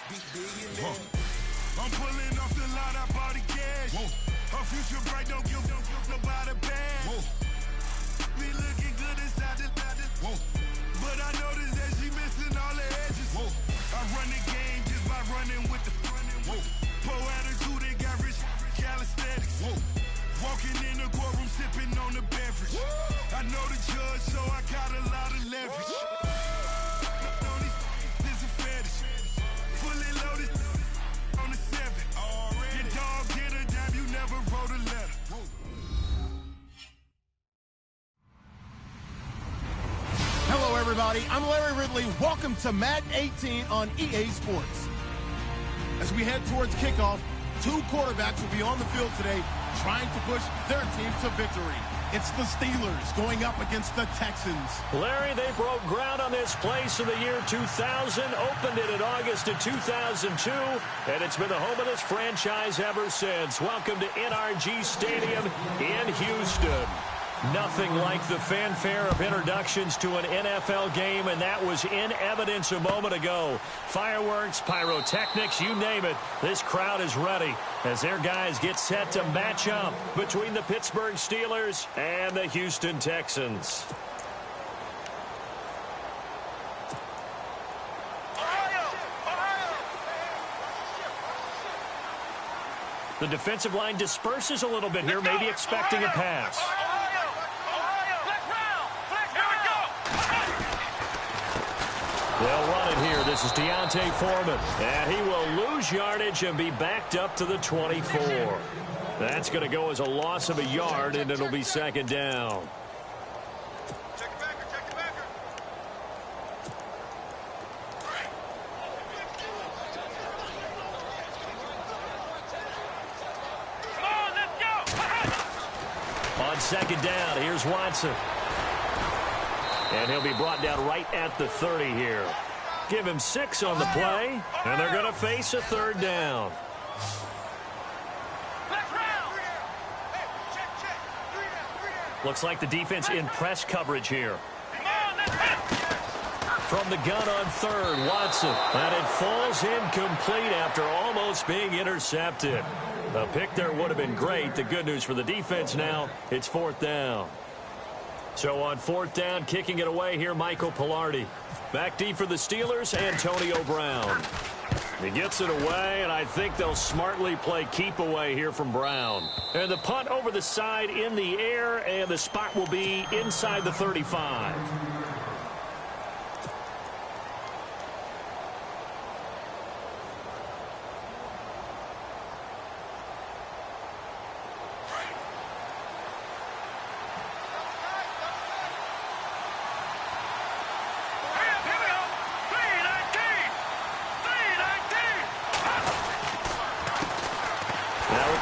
I'm pulling off the line, I bought the gas. Her future bright, don't give nobody bad. Be looking good inside the but I noticed that she missing all the edges. I run the game just by running with the pro attitude, they got rich calisthenics. Walking in the courtroom, sipping on the beverage. I know the judge, so I got a lot of leverage. This a fetish. Fully loaded on the 7. Your dog get a dime, you never wrote a letter. Hello, everybody. I'm Larry Ridley. Welcome to Madden 18 on EA Sports. As we head towards kickoff, 2 quarterbacks will be on the field today trying to push their team to victory. It's the Steelers going up against the Texans. Larry, they broke ground on this place in the year 2000, opened it in August of 2002, and it's been the home of this franchise ever since. Welcome to NRG Stadium in Houston. Nothing like the fanfare of introductions to an NFL game, and that was in evidence a moment ago. Fireworks, pyrotechnics, you name it. This crowd is ready as their guys get set to match up between the Pittsburgh Steelers and the Houston Texans. The defensive line disperses a little bit here, maybe expecting a pass. They'll run it here. This is Deontay Foreman. And he will lose yardage and be backed up to the 24. That's going to go as a loss of a yard, and it'll be second down. Check it backer, check it backer. Come on, let's go. On second down, here's Watson. And he'll be brought down right at the 30 here. Give him 6 on the play, and they're going to face a third down. Looks like the defense in press coverage here. From the gun on third, Watson. And it falls incomplete after almost being intercepted. A pick there would have been great. The good news for the defense now, it's fourth down. So on fourth down, kicking it away here, Michael Pilardi. Back deep for the Steelers, Antonio Brown. He gets it away, and I think they'll smartly play keep away here from Brown. And the punt over the side in the air, and the spot will be inside the 35.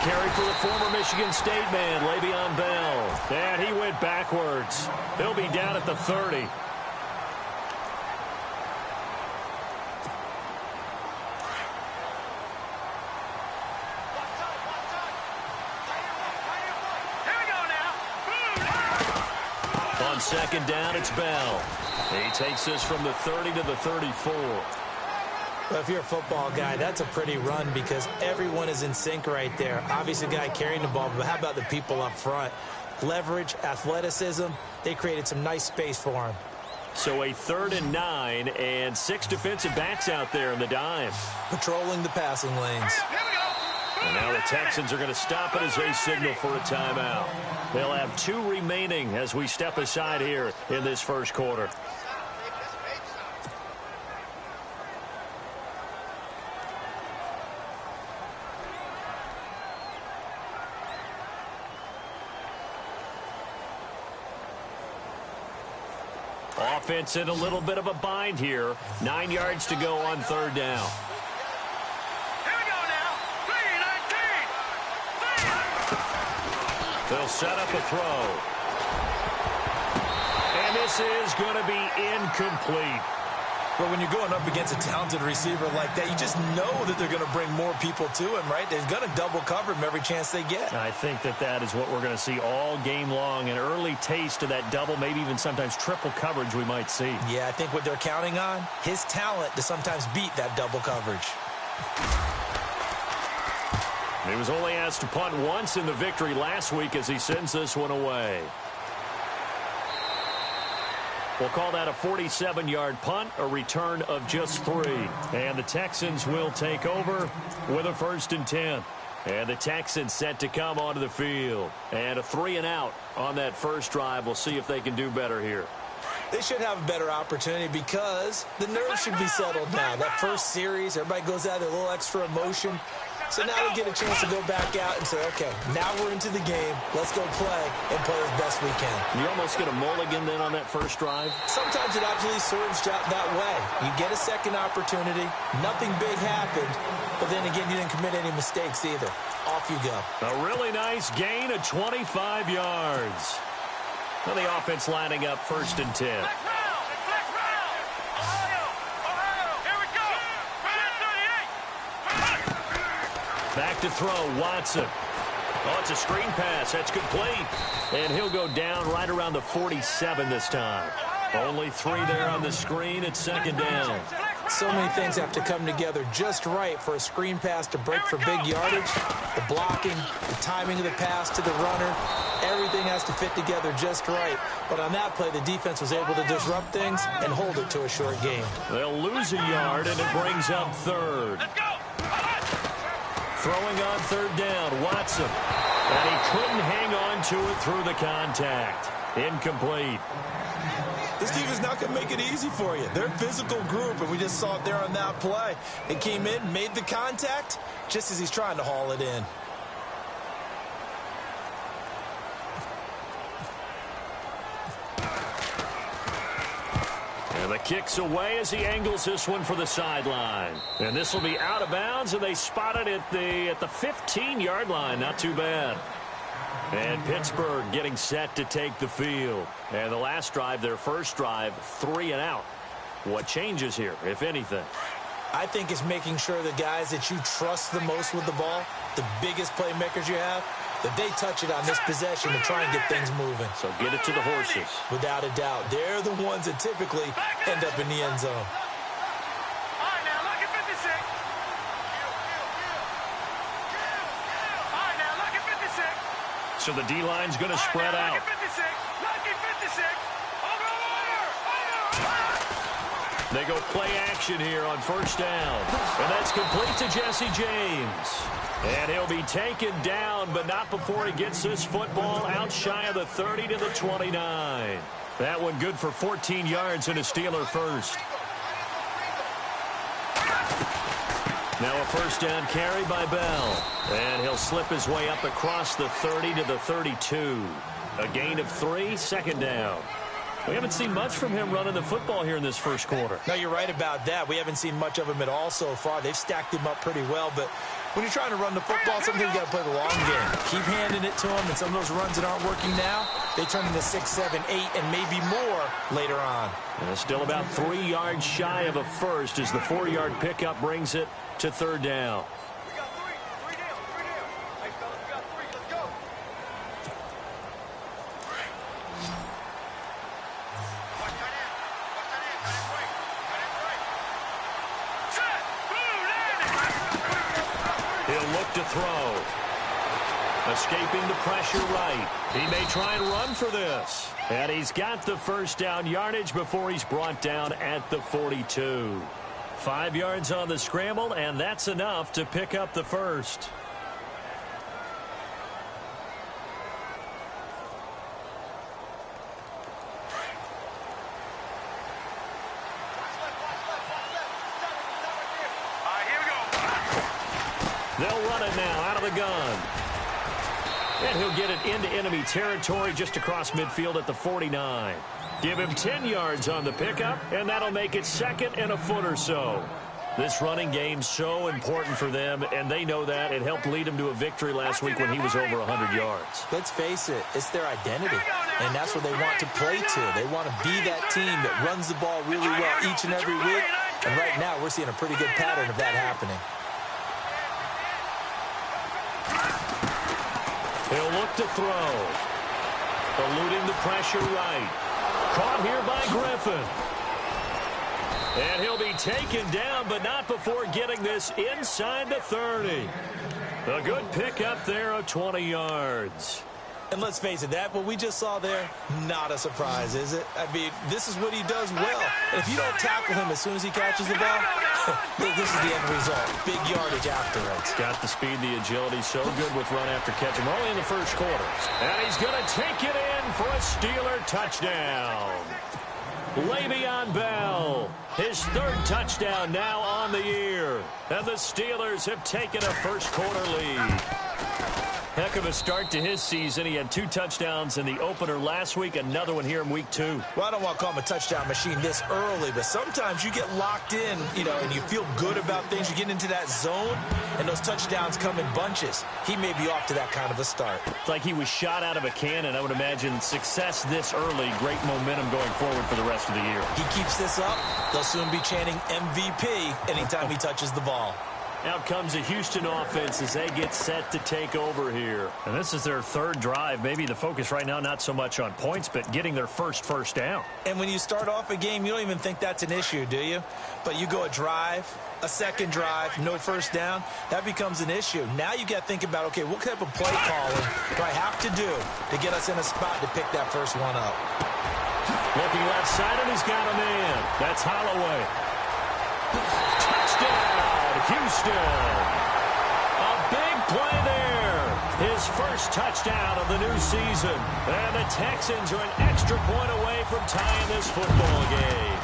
Carry for the former Michigan State man, Le'Veon Bell. And he went backwards. He'll be down at the 30. On second down, it's Bell. He takes this from the 30 to the 34. Well, if you're a football guy, that's a pretty run because everyone is in sync right there. Obviously, the guy carrying the ball, but how about the people up front? Leverage, athleticism, they created some nice space for him. So a 3rd and 9 and 6 defensive backs out there in the dime. Patrolling the passing lanes. And now the Texans are going to stop it as they signal for a timeout. They'll have 2 remaining as we step aside here in this first quarter. Offense in a little bit of a bind here. 9 yards to go on third down. Here we go now. 3-19. They'll set up a throw. And this is going to be incomplete. But when you're going up against a talented receiver like that, you just know that they're going to bring more people to him, right? They're going to double cover him every chance they get. I think that is what we're going to see all game long. An early taste of that double, maybe even sometimes triple coverage we might see. Yeah, I think what they're counting on, his talent to sometimes beat that double coverage. He was only asked to punt once in the victory last week as he sends this one away. We'll call that a 47-yard punt, a return of just 3. And the Texans will take over with a 1st and 10. And the Texans set to come onto the field. And a 3-and-out on that first drive. We'll see if they can do better here. They should have a better opportunity because the nerves should be settled now. That first series, everybody goes out with a little extra emotion. So now they get a chance to go back out and say, okay, now we're into the game. Let's go play and play as best we can. You almost get a mulligan then on that first drive? Sometimes it absolutely serves that way. You get a second opportunity. Nothing big happened. But then again, you didn't commit any mistakes either. Off you go. A really nice gain of 25 yards. Well, the offense lining up 1st and 10. Back to throw, Watson. Oh, it's a screen pass. That's complete. And he'll go down right around the 47 this time. Only 3 there on the screen. It's 2nd down. So many things have to come together just right for a screen pass to break for big yardage. The blocking, the timing of the pass to the runner, everything has to fit together just right. But on that play, the defense was able to disrupt things and hold it to a short game. They'll lose a yard, and it brings up 3rd. Throwing on 3rd down, Watson. And he couldn't hang on to it through the contact. Incomplete. This team is not going to make it easy for you. They're a physical group, and we just saw it there on that play. They came in, made the contact, just as he's trying to haul it in. And the kick's away as he angles this one for the sideline. And this will be out of bounds, and they spot it at the 15-yard line. Not too bad. And Pittsburgh getting set to take the field. And the last drive, their first drive, 3-and-out. What changes here, if anything? I think it's making sure the guys that you trust the most with the ball, the biggest playmakers you have, that they touch it on this possession to try and get things moving. So get it to the horses. Without a doubt. They're the ones that typically end up in the end zone. So the D-line's going to spread out. They go play action here on 1st down. And that's complete to Jesse James. And he'll be taken down, but not before he gets this football out shy of the 30 to the 29. That one good for 14 yards and a Steeler first. Now a 1st down carry by Bell. And he'll slip his way up across the 30 to the 32. A gain of 3, 2nd down. We haven't seen much from him running the football here in this first quarter. No, you're right about that. We haven't seen much of him at all so far. They've stacked him up pretty well, but when you're trying to run the football, sometimes you got to play the long game. Keep handing it to him, and some of those runs that aren't working now, they turn into 6, 7, 8, and maybe more later on. And it's still about 3 yards shy of a first as the 4-yard pickup brings it to 3rd down. He'll look to throw. Escaping the pressure right. He may try and run for this. And he's got the 1st down yardage before he's brought down at the 42. 5 yards on the scramble, and that's enough to pick up the first. They'll run it now out of the gun. And he'll get it into enemy territory just across midfield at the 49. Give him 10 yards on the pickup, and that'll make it 2nd and a foot or so. This running game's so important for them, and they know that. It helped lead them to a victory last week when he was over 100 yards. Let's face it, it's their identity, and that's what they want to play to. They want to be that team that runs the ball really well each and every week, and right now we're seeing a pretty good pattern of that happening. He'll look to throw. Eluding the pressure right. Caught here by Griffin. And he'll be taken down, but not before getting this inside the 30. A good pickup there of 20 yards. And let's face it, what we just saw there, not a surprise, is it? I mean, this is what he does well. And if you don't tackle him as soon as he catches the ball, this is the end result. Big yardage afterwards. Got the speed, the agility, so good with run after catch. We're only in the first quarter. And he's going to take it in for a Steeler touchdown. Le'Veon Bell, his third touchdown now on the year. And the Steelers have taken a first quarter lead. Heck of a start to his season. He had 2 touchdowns in the opener last week, another one here in week 2. Well, I don't want to call him a touchdown machine this early, but sometimes you get locked in, and you feel good about things. You get into that zone, and those touchdowns come in bunches. He may be off to that kind of a start. It's like he was shot out of a cannon. I would imagine success this early, great momentum going forward for the rest of the year. He keeps this up, they'll soon be chanting MVP anytime he touches the ball. Out comes the Houston offense as they get set to take over here. And this is their third drive. Maybe the focus right now not so much on points, but getting their first down. And when you start off a game, you don't even think that's an issue, do you? But you go a drive, a second drive, no first down, that becomes an issue. Now you got to think about, okay, what type of play calling do I have to do to get us in a spot to pick that first one up? Looking left side, and he's got a man. That's Holloway. Touchdown, Houston. A big play there. His first touchdown of the new season. And the Texans are an extra point away from tying this football game.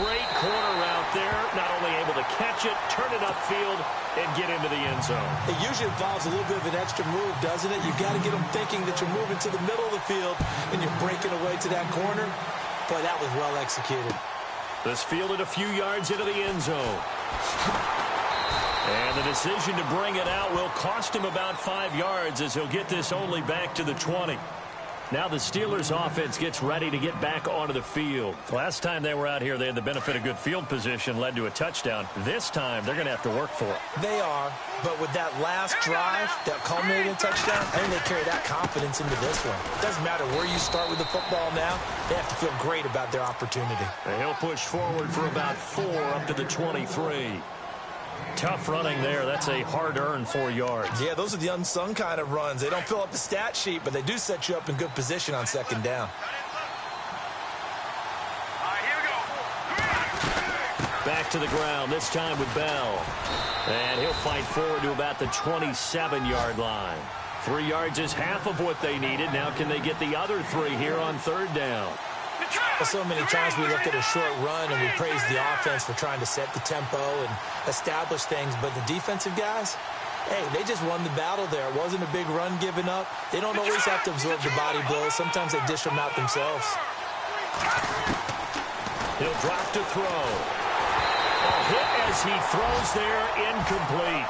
Great corner route there. Not only able to catch it, turn it upfield, and get into the end zone. It usually involves a little bit of an extra move, doesn't it? You've got to get them thinking that you're moving to the middle of the field and you're breaking away to that corner. Boy, that was well executed. This fielded a few yards into the end zone. And the decision to bring it out will cost him about 5 yards as he'll get this only back to the 20. Now the Steelers offense gets ready to get back onto the field. Last time they were out here, they had the benefit of good field position, led to a touchdown. This time, they're going to have to work for it. They are, but with that last drive, that culminating touchdown, I think they carry that confidence into this one. It doesn't matter where you start with the football now, they have to feel great about their opportunity. And he'll push forward for about 4 up to the 23. Tough running there. That's a hard-earned 4 yards. Yeah, those are the unsung kind of runs. They don't fill up the stat sheet, but they do set you up in good position on second down. Back to the ground, this time with Bell. And he'll fight forward to about the 27-yard line. 3 yards is half of what they needed. Now can they get the other 3 here on third down? Well, so many times we look at a short run and we praise the offense for trying to set the tempo and establish things, but the defensive guys, hey, they just won the battle there. It wasn't a big run given up. They don't always have to absorb the body blows. Sometimes they dish them out themselves. He'll drop to throw. A hit as he throws there, incomplete.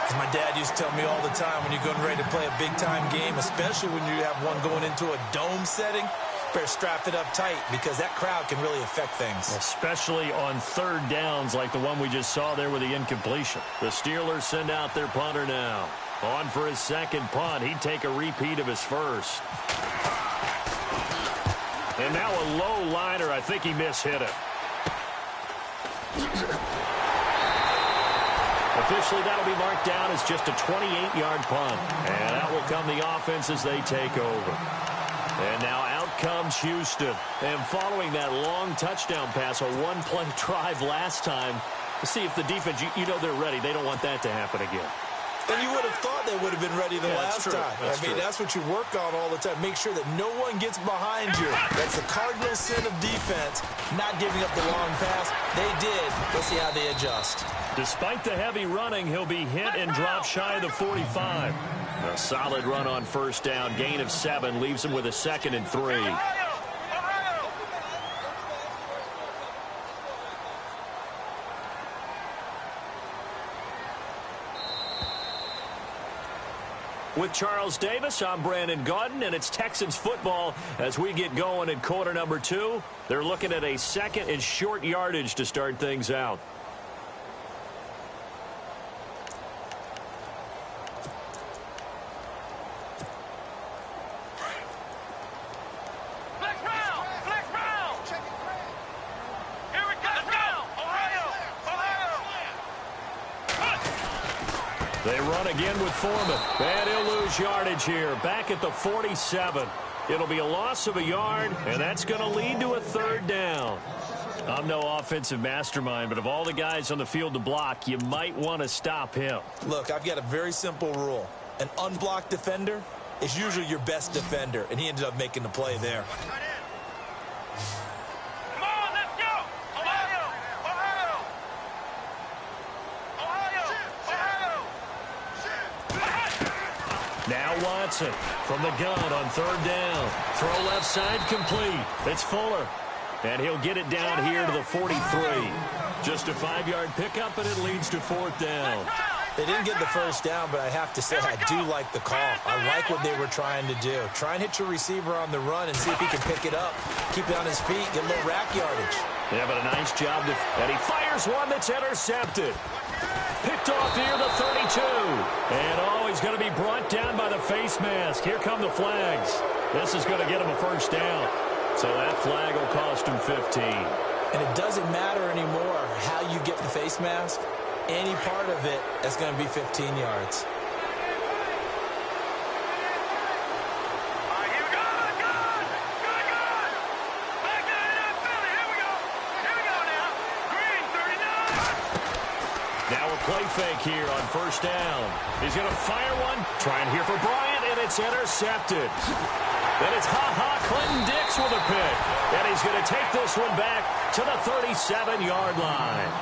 As my dad used to tell me all the time, when you're getting ready to play a big-time game, especially when you have one going into a dome setting, better strap it up tight because that crowd can really affect things. Especially on third downs like the one we just saw there with the incompletion. The Steelers send out their punter now. On for his second punt. He'd take a repeat of his first. And now a low liner. I think he mishit it. Officially, that'll be marked down as just a 28-yard punt. And out will come the offense as they take over. And now out comes Houston. And following that long touchdown pass, a one-play drive last time, to see if the defense, you know they're ready. They don't want that to happen again. And you would have thought they would have been ready the last time. That's what you work on all the time. Make sure that no one gets behind you. That's the cardinal sin of defense, not giving up the long pass. They did. Let's see how they adjust. Despite the heavy running, he'll be hit and drop shy of the 45. A solid run on first down. Gain of 7 leaves him with a 2nd and 3. With Charles Davis, I'm Brandon Gaudin, and it's Texans football as we get going in quarter number 2. They're looking at a 2nd and short yardage to start things out. Here we go. They run again with Foreman. And he'll lose yardage here. Back at the 47. It'll be a loss of a yard, and that's going to lead to a third down. I'm no offensive mastermind, but of all the guys on the field to block, you might want to stop him. Look, I've got a very simple rule. An unblocked defender is usually your best defender, and he ended up making the play there. Come on, let's go! Ohio! Ohio! Ohio! Now Watson from the gun on third down. Throw left side complete. It's Fuller. And he'll get it down here to the 43. Just a 5-yard pickup, and it leads to fourth down. They didn't get the first down, but I have to say I do like the call. I like what they were trying to do. Try and hit your receiver on the run and see if he can pick it up. Keep it on his feet, get a little rack yardage. Yeah, but a nice job. And he fires one that's intercepted. Picked off near the 32. And, he's going to be brought down by the face mask. Here come the flags. This is going to get him a first down. So that flag will cost him 15. And it doesn't matter anymore how you get the face mask. Any part of it is going to be 15 yards. Now a play fake here on first down. He's going to fire one. Trying here for Bryant, and it's intercepted. Then it's Clinton Dix with a pick. And he's going to take this one back to the 37-yard line.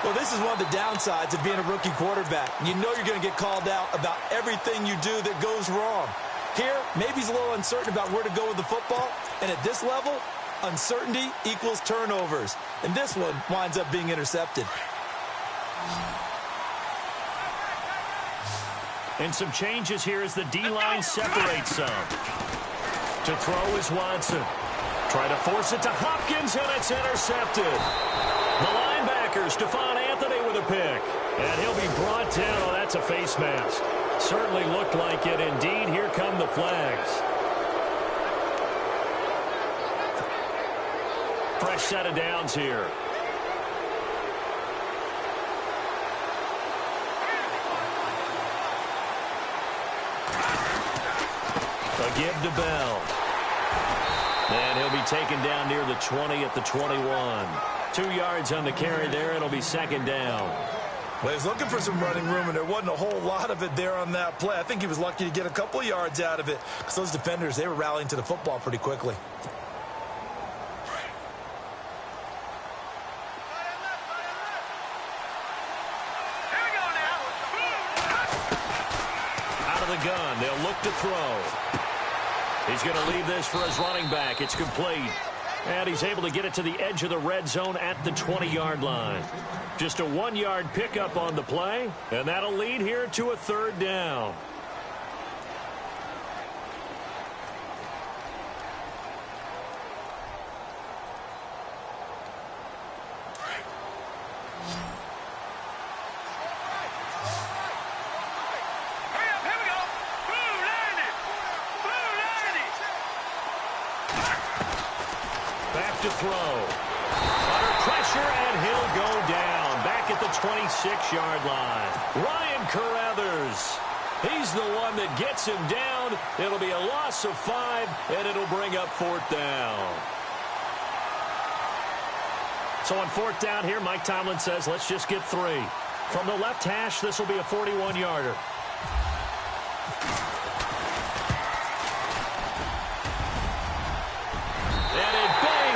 Well, this is one of the downsides of being a rookie quarterback. You know you're going to get called out about everything you do that goes wrong. Here, maybe he's a little uncertain about where to go with the football. And at this level, uncertainty equals turnovers. And this one winds up being intercepted. And some changes here as the D-line separates some. To throw is Watson. Try to force it to Hopkins, and it's intercepted. The linebacker, Stephon Anthony with a pick. And he'll be brought down. Oh, that's a face mask. Certainly looked like it. Indeed, here come the flags. Fresh set of downs here. A give to Bell. And he'll be taken down near the 20 at the 21. 2 yards on the carry there. It'll be second down. Well, he's looking for some running room, and there wasn't a whole lot of it there on that play. I think he was lucky to get a couple of yards out of it because those defenders, they were rallying to the football pretty quickly. Out of the gun, they'll look to throw. He's going to leave this for his running back. It's complete. And he's able to get it to the edge of the red zone at the 20-yard line. Just a 1-yard pickup on the play, and that'll lead here to a third down. To throw. Under pressure, and he'll go down. Back at the 26-yard line. Ryan Carruthers. He's the one that gets him down. It'll be a loss of 5, and it'll bring up fourth down. So on fourth down here, Mike Tomlin says, let's just get 3. From the left hash, this will be a 41-yarder.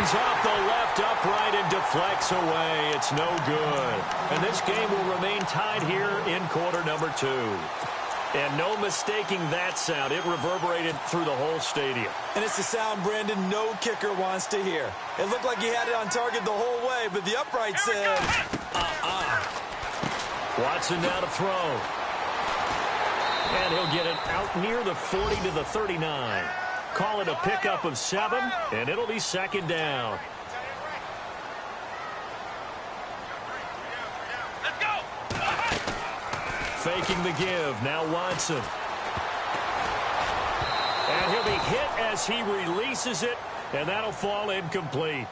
Off the left upright and deflects away. It's no good. And this game will remain tied here in quarter number 2. And no mistaking that sound. It reverberated through the whole stadium. And it's the sound, Brandon, no kicker wants to hear. It looked like he had it on target the whole way, but the upright said, Watson now to throw. And he'll get it out near the 40 to the 39. Call it a pickup of 7, and it'll be second down. Let's go! Faking the give. Now Watson. And he'll be hit as he releases it. And that'll fall incomplete.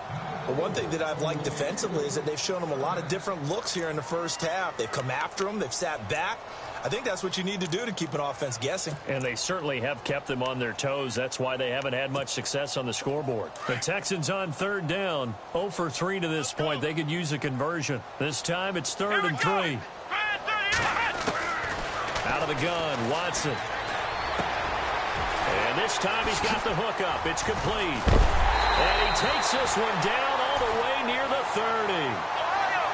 Well, one thing that I've liked defensively is that they've shown him a lot of different looks here in the first half. They've come after him. They've sat back. I think that's what you need to do to keep an offense guessing. And they certainly have kept them on their toes. That's why they haven't had much success on the scoreboard. The Texans on third down. 0 for 3 to this point. They could use a conversion. This time it's 3rd and 3. Out of the gun, Watson. And this time he's got the hook up. It's complete. And he takes this one down all the way near the 30.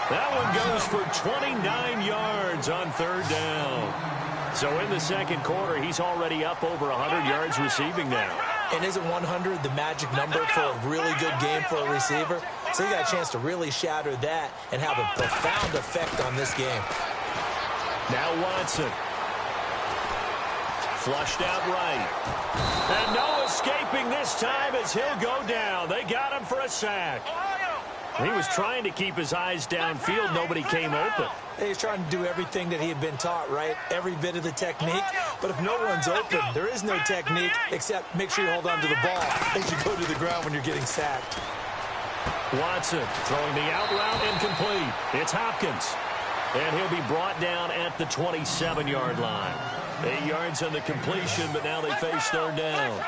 That one goes for 29 yards on third down. So in the second quarter, he's already up over 100 yards receiving now. And isn't 100 the magic number for a really good game for a receiver? So you got a chance to really shatter that and have a profound effect on this game. Now Watson. Flushed out right. And no escaping this time as he'll go down. They got him for a sack. He was trying to keep his eyes downfield. Nobody came open. He's trying to do everything that he had been taught, right? Every bit of the technique. But if no one's open, there is no technique except make sure you hold on to the ball as you go to the ground when you're getting sacked. Watson throwing the out route incomplete. It's Hopkins. And he'll be brought down at the 27-yard line. 8 yards on the completion, but now they face third down.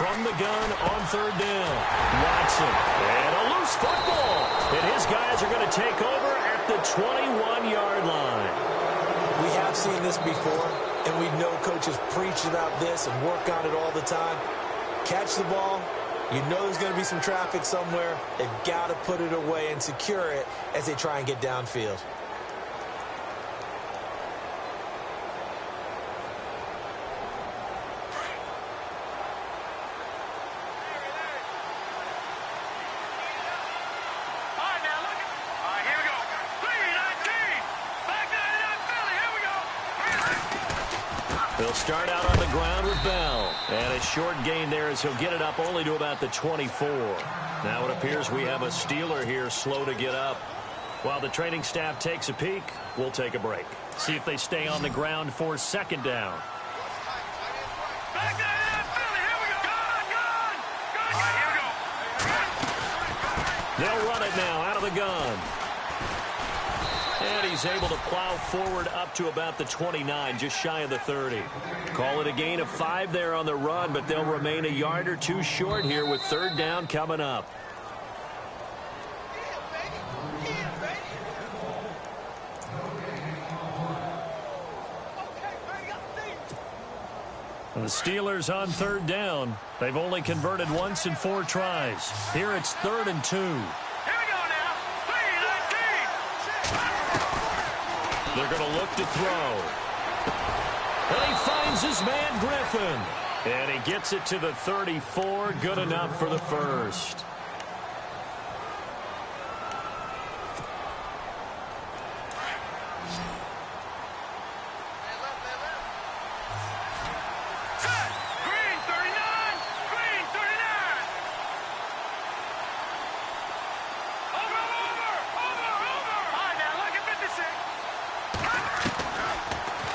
From the gun on third down. Watson. And a loose football. And his guys are going to take over at the 21-yard line. We have seen this before, and we know coaches preach about this and work on it all the time. Catch the ball. You know there's going to be some traffic somewhere. They've got to put it away and secure it as they try and get downfield. They'll start out on the ground with Bell. And a short gain there as he'll get it up only to about the 24. Now it appears we have a Steeler here slow to get up. While the training staff takes a peek, we'll take a break. See if they stay on the ground for second down. They'll run it now out of the gun. And he's able to plow forward up to about the 29, just shy of the 30. Call it a gain of 5 there on the run, but they'll remain a yard or two short here with third down coming up. The Steelers on third down. They've only converted once in 4 tries. Here it's 3rd and 2. They're going to look to throw. And he finds his man Griffin. And he gets it to the 34. Good enough for the first.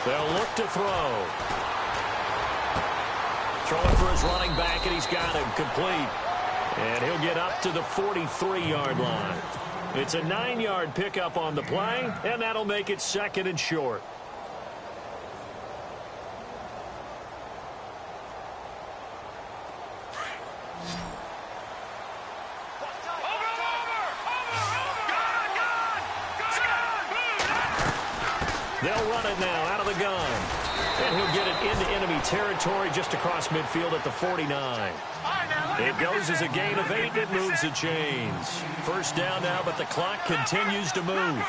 They'll look to throw. Throwing for his running back, and he's got him complete. And he'll get up to the 43-yard line. It's a 9-yard pickup on the play, and that'll make it 2nd and short. They'll run it now out of the gun. And he'll get it into enemy territory just across midfield at the 49. It goes as a gain of 8. It moves the chains. First down now, but the clock continues to move.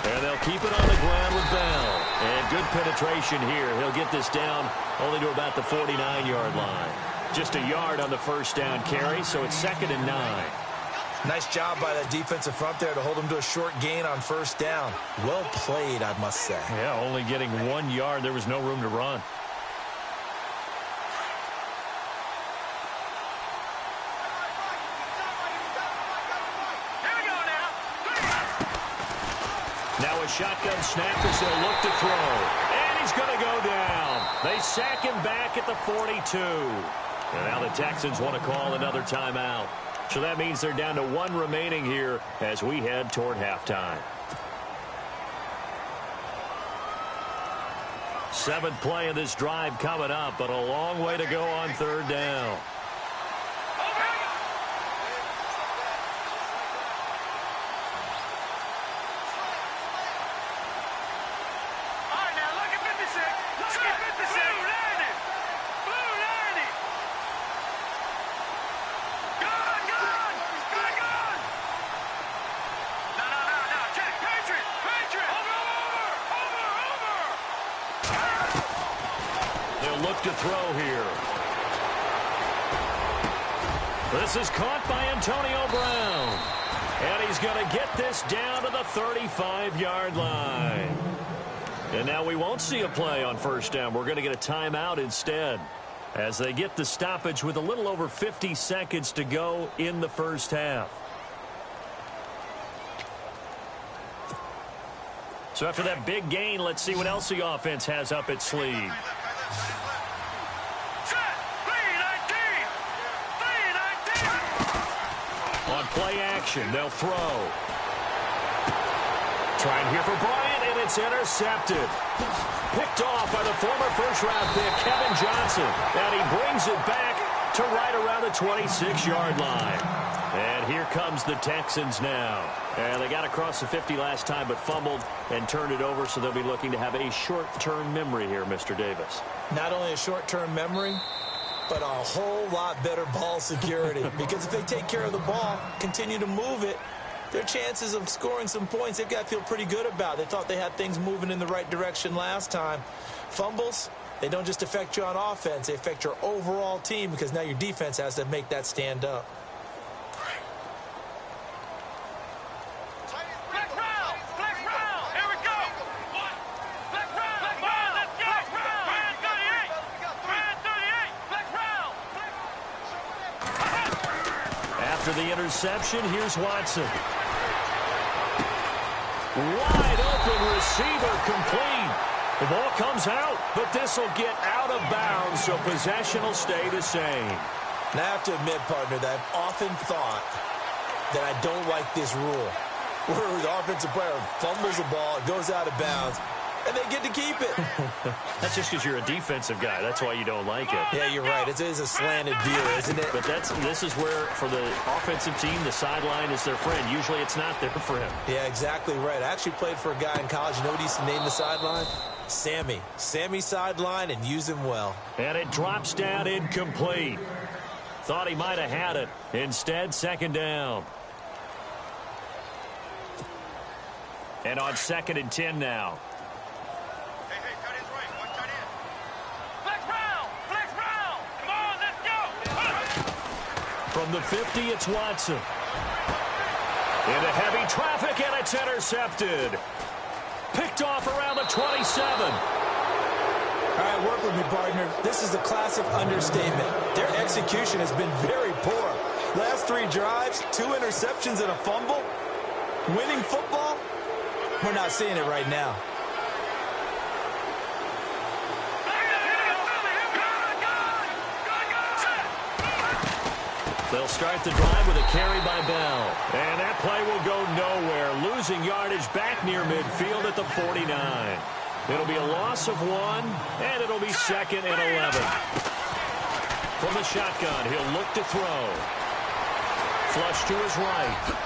And they'll keep it on the ground with Bell. And good penetration here. He'll get this down only to about the 49-yard line. Just a yard on the first down carry, so it's 2nd and 9. Nice job by that defensive front there to hold him to a short gain on first down. Well played, I must say. Yeah, only getting 1 yard. There was no room to run. Now a shotgun snap as they'll look to throw. And he's going to go down. They sack him back at the 42. And now the Texans want to call another timeout. So that means they're down to 1 remaining here as we head toward halftime. 7th play of this drive coming up, but a long way to go on 3rd down. Look to throw here. This is caught by Antonio Brown. And he's going to get this down to the 35-yard line. And now we won't see a play on 1st down. We're going to get a timeout instead as they get the stoppage with a little over 50 seconds to go in the 1st half. So after that big gain, let's see what else the offense has up its sleeve. On play action, they'll throw. Trying here for Bryant, and it's intercepted. Picked off by the former first-round pick, Kevin Johnson. And he brings it back to right around the 26-yard line. And here comes the Texans now. And they got across the 50 last time, but fumbled and turned it over, so they'll be looking to have a short-term memory here, Mr. Davis. Not only a short-term memory, but a whole lot better ball security. Because if they take care of the ball, continue to move it, their chances of scoring some points, they've got to feel pretty good about. They thought they had things moving in the right direction last time. Fumbles, they don't just affect you on offense. They affect your overall team because now your defense has to make that stand up. After the interception, here's Watson. Wide open receiver, complete. The ball comes out, but this will get out of bounds, so possession will stay the same. And I have to admit, partner, that I've often thought that I don't like this rule, where the offensive player fumbles the ball, it goes out of bounds, and they get to keep it. That's just because you're a defensive guy. That's why you don't like it. Yeah, you're right. It is a slanted view, isn't it? But this is where, for the offensive team, the sideline is their friend. Usually it's not their friend. Yeah, exactly right. I actually played for a guy in college. You know what he used to name the sideline? Sammy. Sammy sideline, and use him well. And it drops down incomplete. Thought he might have had it. Instead, 2nd down. And on 2nd and 10 now. From the 50, it's Watson. Into heavy traffic, and it's intercepted. Picked off around the 27. All right, work with me, partner. This is a classic understatement. Their execution has been very poor. Last 3 drives, 2 interceptions and a fumble. Winning football? We're not seeing it right now. They'll start the drive with a carry by Bell. And that play will go nowhere. Losing yardage back near midfield at the 49. It'll be a loss of 1, and it'll be 2nd and 11. From the shotgun, he'll look to throw. Flush to his right.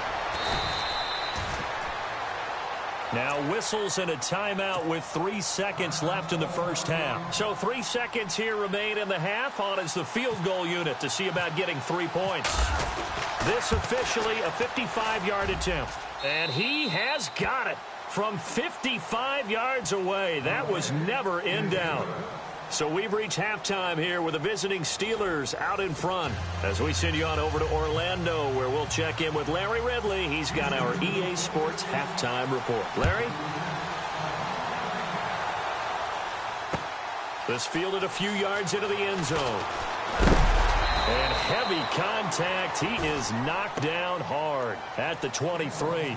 Now whistles and a timeout with 3 seconds left in the 1st half. So 3 seconds here remain in the half. On is the field goal unit to see about getting 3 points. This officially a 55-yard attempt. And he has got it from 55 yards away. That was never in doubt. So we've reached halftime here with the visiting Steelers out in front as we send you on over to Orlando, where we'll check in with Larry Ridley. He's got our EA Sports halftime report. Larry? This fielded a few yards into the end zone. And heavy contact. He is knocked down hard at the 23.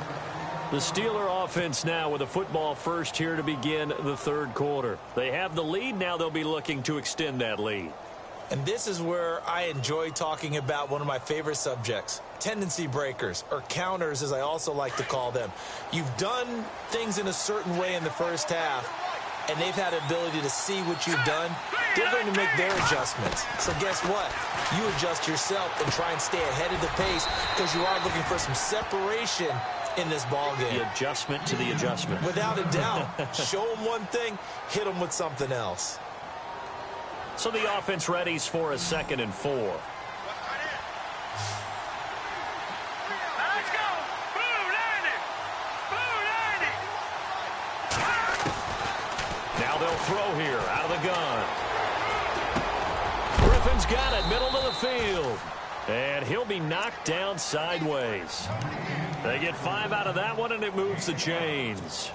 The Steeler offense now with a football first here to begin the third quarter. They have the lead. Now they'll be looking to extend that lead. And this is where I enjoy talking about one of my favorite subjects, tendency breakers, or counters as I also like to call them. You've done things in a certain way in the first half, and they've had the ability to see what you've done. They're going to make their adjustments. So guess what? You adjust yourself and try and stay ahead of the pace because you are looking for some separation in this ball game. The adjustment to the adjustment. Without a doubt. Show them one thing, hit them with something else. So the offense readies for a 2nd and 4. Let's go. Blue landing. Now they'll throw here out of the gun. Griffin's got it, middle of the field. And he'll be knocked down sideways. They get 5 out of that one, and it moves the chains.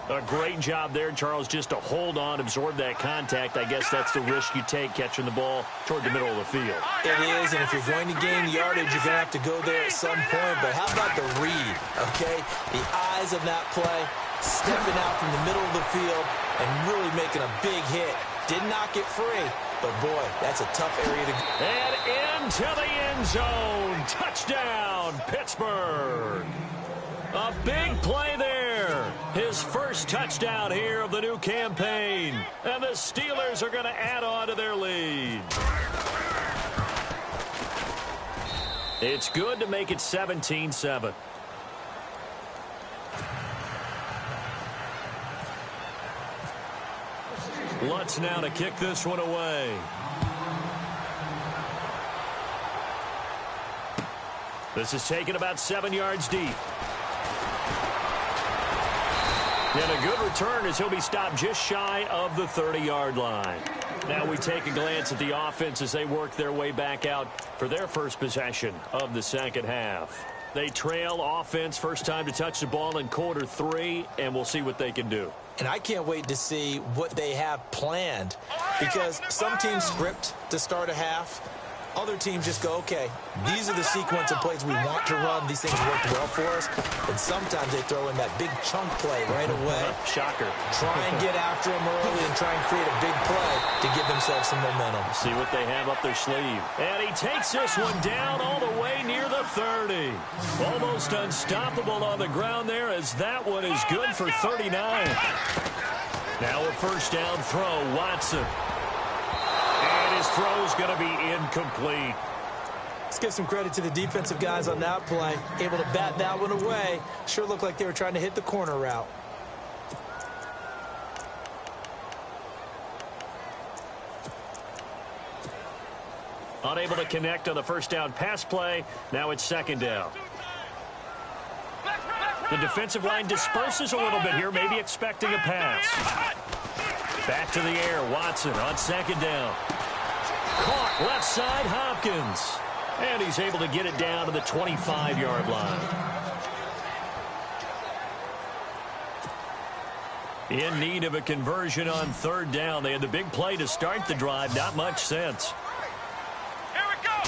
A great job there, Charles, just to hold on, absorb that contact. I guess that's the risk you take catching the ball toward the middle of the field. It is, and if you're going to gain yardage, you're going to have to go there at some point. But how about the read, okay? The eyes of that play, stepping out from the middle of the field and really making a big hit. Did not get free, but, boy, that's a tough area to go. And into the end zone. Touchdown, Pittsburgh. A big play there. His first touchdown here of the new campaign. And the Steelers are going to add on to their lead. It's good to make it 17-7. Lutz now to kick this one away. This is taken about 7 yards deep. And a good return as he'll be stopped just shy of the 30-yard line. Now we take a glance at the offense as they work their way back out for their first possession of the second half. They trail offense first time to touch the ball in quarter 3, and we'll see what they can do. And I can't wait to see what they have planned because some teams script to start a half. Other teams just go, okay, these are the sequence of plays we want to run. These things worked well for us. And sometimes they throw in that big chunk play right away. Shocker. Try and get after them early and try and create a big play to give themselves some momentum. See what they have up their sleeve. And he takes this one down all the way near the 30. Almost unstoppable on the ground there as that one is good for 39. Now a first down throw, Watson. His throw's going to be incomplete. Let's give some credit to the defensive guys on that play. Able to bat that one away. Sure looked like they were trying to hit the corner route. Unable to connect on the first down pass play. Now it's second down. The defensive line disperses a little bit here, maybe expecting a pass. Back to the air, Watson on second down. Caught left side, Hopkins. And he's able to get it down to the 25-yard line. In need of a conversion on third down. They had the big play to start the drive. Not much sense. Here we go.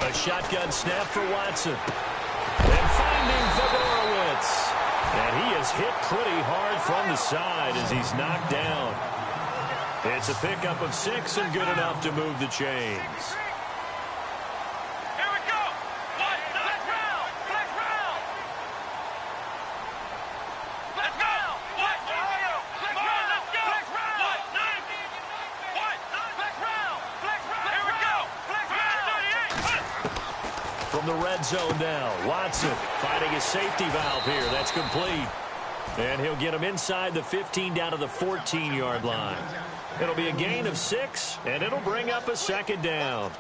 A shotgun snap for Watson. And finding Fedorowicz. And he is hit pretty hard from the side as he's knocked down. It's a pickup of 6 and good enough to move the chains. Here we go. Flex round. Flex round. Let's go. Flex round. Flex round. Let's go. Flex round. What? Flex round. Flex round. Here we go. Flex round. From the red zone now, Watson finding a safety valve here. That's complete. And he'll get him inside the 15 down to the 14-yard line. It'll be a gain of 6, and it'll bring up a second down.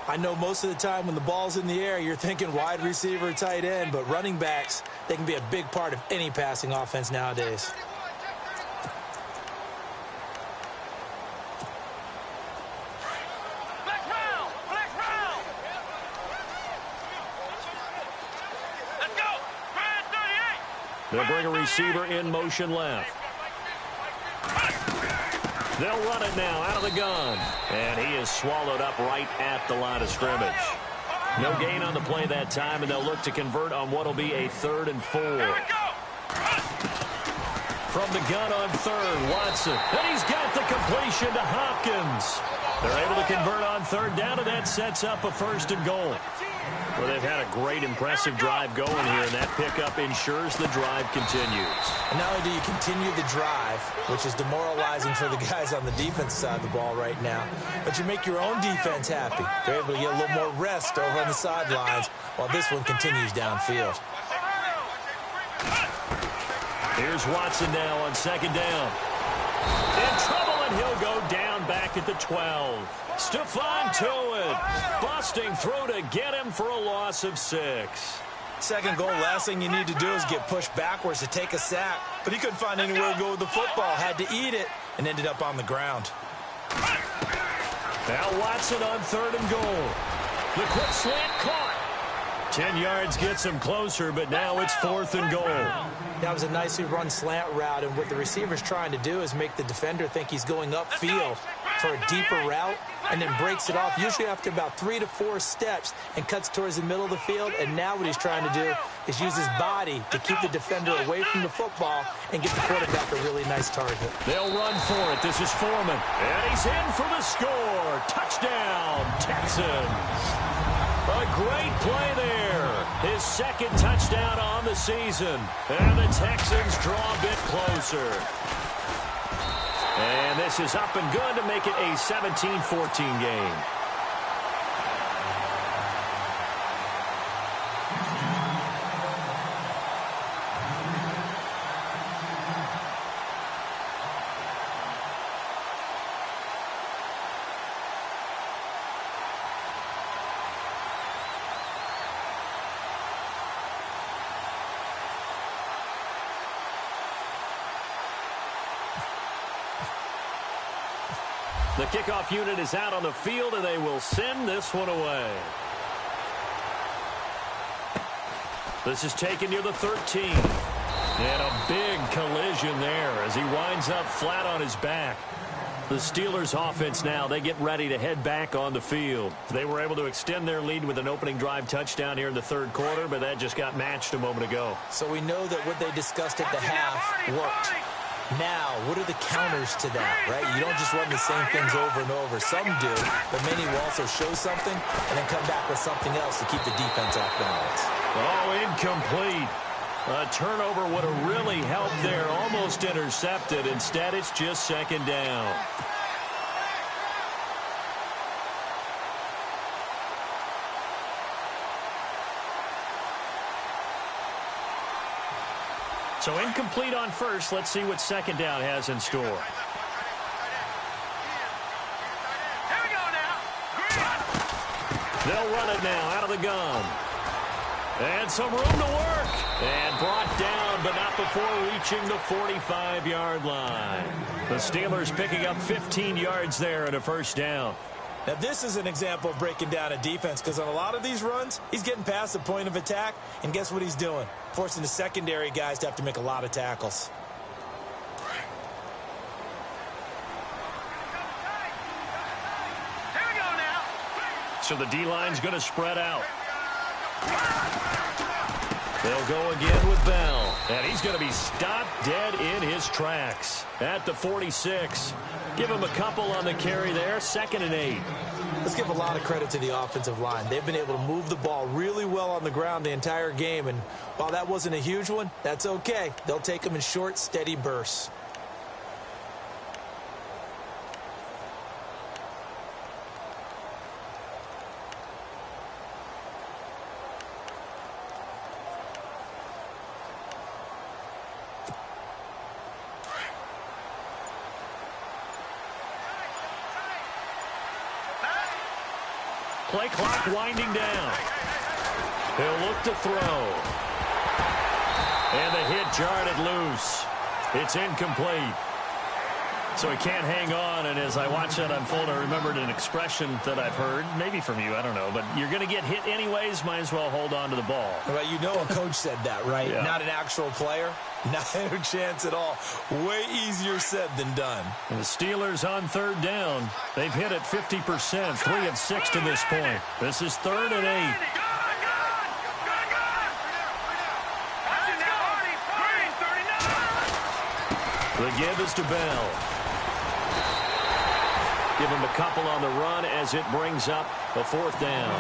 I know most of the time when the ball's in the air, you're thinking wide receiver, tight end, but running backs, they can be a big part of any passing offense nowadays. Flex round. Flex round. Let's go. Brad 38. They'll bring a receiver in motion left. They'll run it now out of the gun. And he is swallowed up right at the line of scrimmage. No gain on the play that time, and they'll look to convert on what will be a 3rd and 4. From the gun on 3rd, Watson. And he's got the completion to Hopkins. They're able to convert on 3rd down, and that sets up a 1st and goal. Well, they've had a great, impressive drive going here, and that pickup ensures the drive continues. And not only do you continue the drive, which is demoralizing for the guys on the defense side of the ball right now, but you make your own defense happy. They're able to get a little more rest over on the sidelines while this one continues downfield. Here's Watson now on 2nd down. In trouble, and he'll go down back at the 12. Stephon Tuitt busting through to get him for a loss of 6. 2nd goal, last thing you need to do is get pushed backwards to take a sack. But he couldn't find anywhere to go with the football. Had to eat it and ended up on the ground. Now Watson on 3rd and goal. The quick slant caught. 10 yards gets him closer, but now it's 4th and goal. That was a nicely run slant route, and what the receiver's trying to do is make the defender think he's going upfield for a deeper route, and then breaks it off, usually after about 3 to 4 steps, and cuts towards the middle of the field. And now what he's trying to do is use his body to keep the defender away from the football and get the quarterback a really nice target. They'll run for it. This is Foreman, and he's in for the score. Touchdown, Texans. A great play there. His 2nd touchdown on the season. And the Texans draw a bit closer. And this is up and good to make it a 17-14 game. The kickoff unit is out on the field, and they will send this one away. This is taken near the 13. And a big collision there as he winds up flat on his back. The Steelers offense now, they get ready to head back on the field. They were able to extend their lead with an opening drive touchdown here in the 3rd quarter, but that just got matched a moment ago. So we know that what they discussed at the half worked. Now, what are the counters to that, right? You don't just run the same things over and over. Some do, but many will also show something and then come back with something else to keep the defense off balance. Oh, incomplete. A turnover would have really helped there. Almost intercepted. Instead, it's just 2nd down. So incomplete on 1st. Let's see what 2nd down has in store. They'll run it now out of the gun. And some room to work. And brought down, but not before reaching the 45-yard line. The Steelers picking up 15 yards there and a 1st down. Now, this is an example of breaking down a defense, because on a lot of these runs, he's getting past the point of attack, and guess what he's doing? Forcing the secondary guys to have to make a lot of tackles. So the D-line's going to spread out. They'll go again with Bell, and he's going to be stopped dead in his tracks at the 46. Give him a couple on the carry there, 2nd and 8. Let's give a lot of credit to the offensive line. They've been able to move the ball really well on the ground the entire game, and while that wasn't a huge one, that's okay. They'll take them in short, steady bursts. Play clock winding down. He'll look to throw. And the hit jarred it loose. It's incomplete. So he can't hang on, and as I watch that unfold, I remembered an expression that I've heard, maybe from you, I don't know, but you're going to get hit anyways, might as well hold on to the ball. Well, you know a coach said that, right? Yeah. Not an actual player. Not a chance at all. Way easier said than done. And the Steelers on third down. They've hit it 50%, 3 of 6 to this point. This is 3rd and 8. The give is to Bell. Give him a couple on the run as it brings up a 4th down.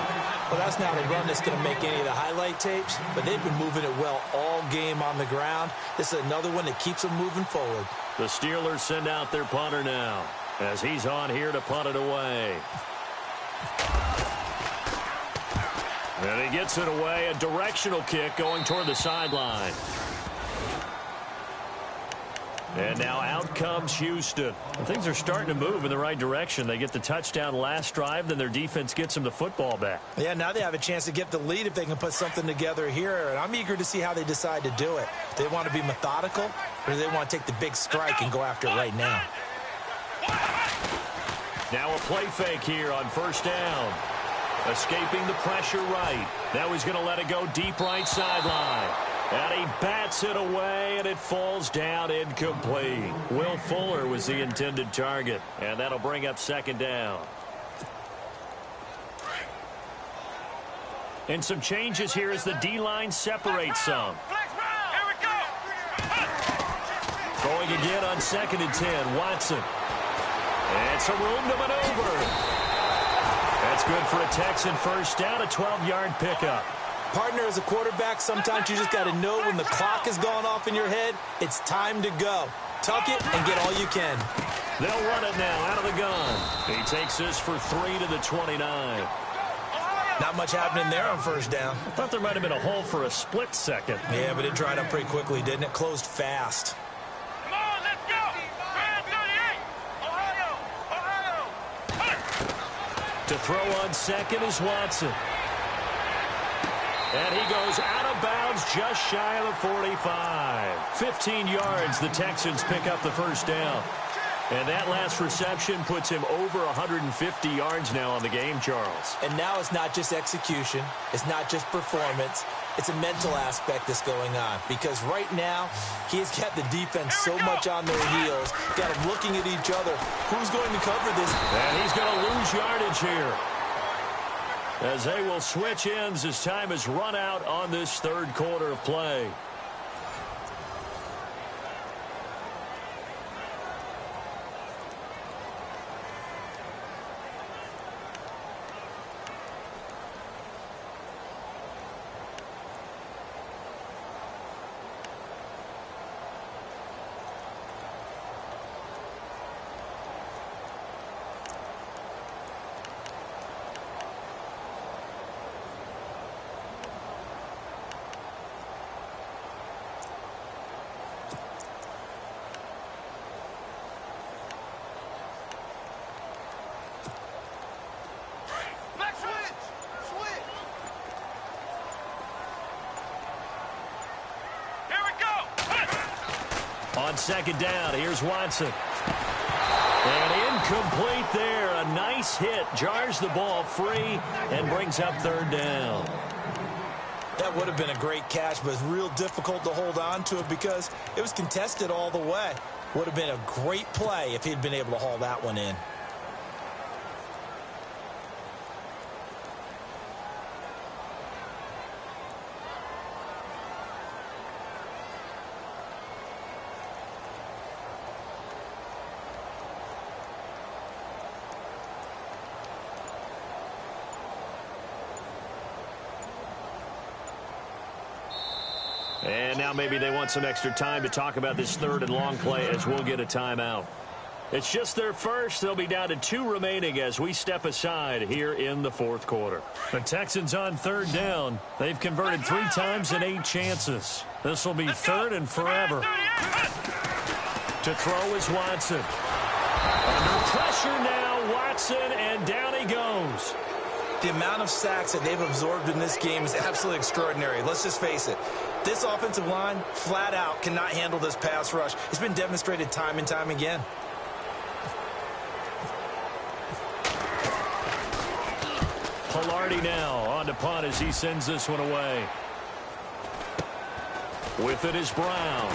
Well, that's not a run that's going to make any of the highlight tapes, but they've been moving it well all game on the ground. This is another one that keeps them moving forward. The Steelers send out their punter now as he's on here to punt it away. And he gets it away, a directional kick going toward the sideline. And now out comes Houston. And things are starting to move in the right direction. They get the touchdown last drive, then their defense gets them the football back. Yeah, now they have a chance to get the lead if they can put something together here. And I'm eager to see how they decide to do it. Do they want to be methodical, or do they want to take the big strike and go after it right now? Now a play fake here on 1st down. Escaping the pressure right. Now he's going to let it go deep right sideline. And he bats it away, and it falls down incomplete. Will Fuller was the intended target, and that'll bring up 2nd down. And some changes here as the D-line separates some. Throwing again on 2nd and 10, Watson. It's a room to maneuver. That's good for a Texan 1st down, a 12-yard pickup. Partner, as a quarterback, sometimes you just got to know when the clock has gone off in your head, it's time to go. Tuck it and get all you can. They'll run it now out of the gun. He takes this for 3 to the 29. Not much happening there on 1st down. I thought there might have been a hole for a split second. Yeah, but it dried up pretty quickly, didn't it? Closed fast. Come on, let's go. Brand 38. Ohio. To throw on 2nd is Watson. And he goes out of bounds just shy of the 45. 15 yards, the Texans pick up the 1st down. And that last reception puts him over 150 yards now on the game, Charles. And now it's not just execution. It's not just performance. It's a mental aspect that's going on. Because right now, he's got the defense so much on their heels. Got them looking at each other. Who's going to cover this? And he's going to lose yardage here, as they will switch ends as time is run out on this 3rd quarter of play. On 2nd down, here's Watson. And incomplete there. A nice hit. Jars the ball free and brings up 3rd down. That would have been a great catch, but it's real difficult to hold on to it because it was contested all the way. Would have been a great play if he'd been able to haul that one in. And now maybe they want some extra time to talk about this 3rd and long play as we'll get a timeout. It's just their first. They'll be down to 2 remaining as we step aside here in the 4th quarter. The Texans on 3rd down. They've converted 3 times in 8 chances. This will be 3rd and forever. To throw is Watson. Under pressure now, Watson, and down he goes. The amount of sacks that they've absorbed in this game is absolutely extraordinary. Let's just face it. This offensive line, flat out, cannot handle this pass rush. It's been demonstrated time and time again. Velarde now on to punt as he sends this one away. With it is Brown.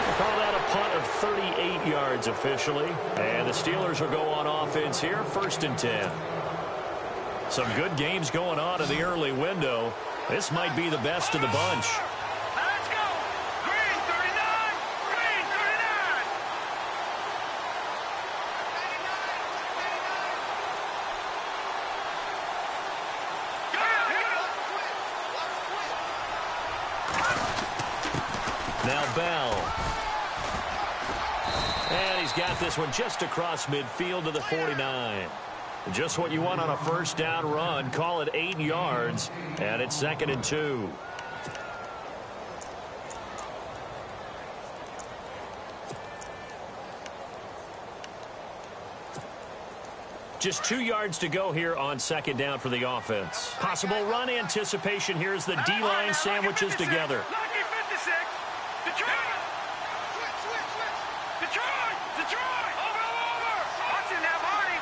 We'll call that a punt of 38 yards officially. And the Steelers will go on offense here, 1st and 10. Some good games going on in the early window. This might be the best of the bunch. Let's go! Green 39! Green 39! Now Bell. And he's got this one just across midfield to the 49. Just what you want on a 1st down run. Call it 8 yards, and it's 2nd and 2. Just 2 yards to go here on 2nd down for the offense. Possible run anticipation here as the D-line sandwiches together. Lucky 56! Detroit! Detroit! Detroit! Over! Watching that Marty!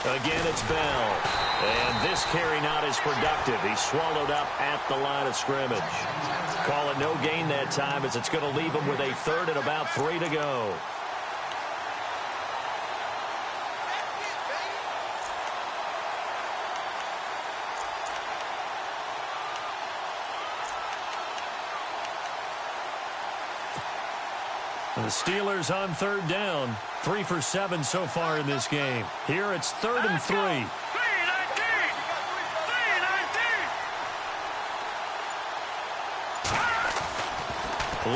Again, it's Bell. And this carry not as productive. He's swallowed up at the line of scrimmage. Call it no gain that time as it's going to leave him with a 3rd and about 3 to go. The Steelers on 3rd down. 3 for 7 so far in this game. Here it's 3rd and 3. 3-19!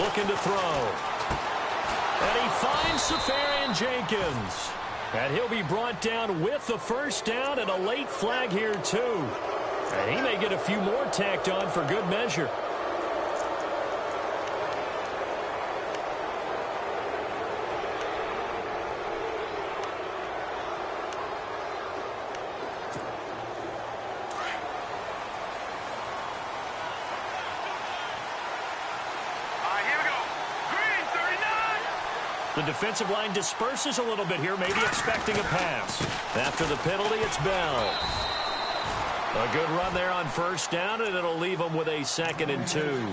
Looking to throw. And he finds Safarian Jenkins. And he'll be brought down with the 1st down and a late flag here too. And he may get a few more tacked on for good measure. The defensive line disperses a little bit here, maybe expecting a pass. After the penalty, it's Bell. A good run there on 1st down, and it'll leave them with a 2nd and 2.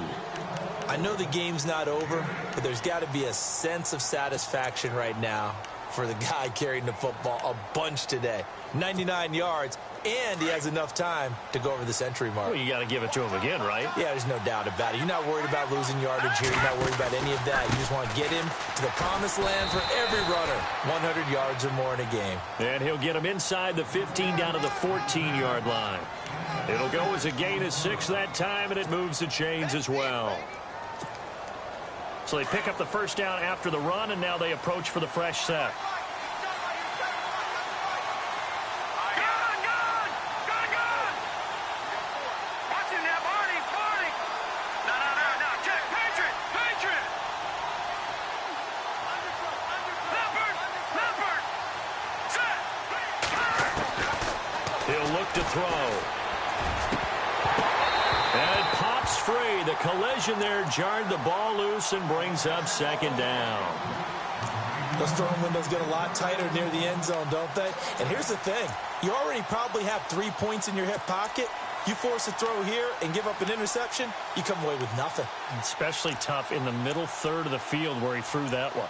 I know the game's not over, but there's got to be a sense of satisfaction right now for the guy carrying the football a bunch today. 99 yards, and he has enough time to go over the century mark. Well, you got to give it to him again, right? Yeah, there's no doubt about it. You're not worried about losing yardage here. You're not worried about any of that. You just want to get him to the promised land for every runner. 100 yards or more in a game. And he'll get him inside the 15 down to the 14-yard line. It'll go as a gain of 6 that time, and it moves the chains as well. So they pick up the 1st down after the run, and now they approach for the fresh set. To throw. And it pops free. The collision there jarred the ball loose and brings up 2nd down. Those throwing windows get a lot tighter near the end zone, don't they? And here's the thing. You already probably have 3 points in your hip pocket. You force a throw here and give up an interception, you come away with nothing. Especially tough in the middle 3rd of the field where he threw that one.